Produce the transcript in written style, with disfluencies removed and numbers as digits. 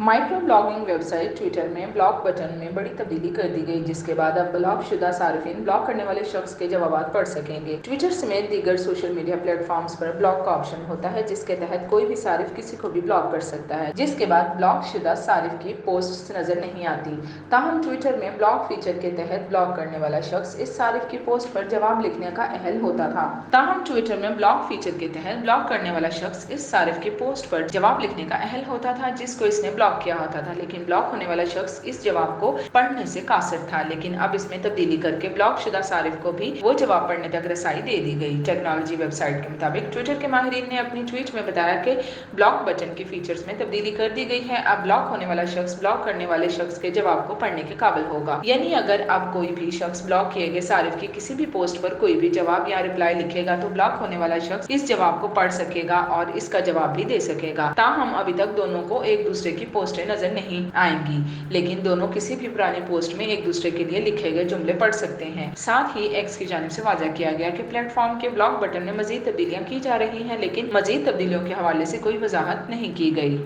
Micro blogging website Twitter में block button में बड़ी तब्दीली कर दी गई, जिसके बाद अब ब्लॉक शुदा सार्फिन ब्लॉक करने वाले शख्स के जवाब पढ़ सकेंगे। ट्विटर समेत दीगर सोशल मीडिया प्लेटफॉर्म्स पर ब्लॉक का ऑप्शन होता है, जिसके तहत कोई भी सारिफ किसी को भी ब्लॉक कर सकता है, जिसके बाद ब्लॉक शुदा सारिफ की पोस्ट नजर नहीं आती। ताहम ट्विटर में ब्लॉक फीचर के तहत ब्लॉक करने वाला शख्स इस सारिफ की पोस्ट पर जवाब लिखने का अहल होता था। ताहम ट्विटर में ब्लॉक फीचर के तहत ब्लॉक करने वाला शख्स इस सारिफ की पोस्ट पर जवाब लिखने का अहल होता था, जिसको इसने ब्लॉक किया होता था, लेकिन ब्लॉक होने वाला शख्स इस जवाब को पढ़ने से कासिर था। लेकिन अब इसमें तब्दीली करके ब्लॉक शुदा सारिफ को भी वो जवाब पढ़ने तक रसाई दे दी गई। टेक्नोलॉजी वेबसाइट के मुताबिक ट्विटर के माहिरीन ने अपनी ट्वीट में बताया कि ब्लॉक बटन के फीचर्स में तब्दीली कर दी गई है। अब ब्लॉक होने वाला शख्स ब्लॉक करने वाले शख्स के जवाब को पढ़ने के काबिल होगा। यानी अगर अब कोई भी शख्स ब्लॉक किए गए सारिफ की किसी भी पोस्ट पर कोई भी जवाब या रिप्लाई लिखेगा तो ब्लॉक होने वाला शख्स इस जवाब को पढ़ सकेगा और इसका जवाब भी दे सकेगा। ताहम अभी तक दोनों को एक दूसरे की पोस्टें नजर नहीं आएंगी, लेकिन दोनों किसी भी पुरानी पोस्ट में एक दूसरे के लिए लिखे गए जुमले पढ़ सकते हैं। साथ ही एक्स की जानिब से वाज़ा किया गया कि प्लेटफॉर्म के ब्लॉक बटन में मजीद तब्दीलियां की जा रही हैं, लेकिन मजीद तब्दीलियों के हवाले से कोई वजाहत नहीं की गई।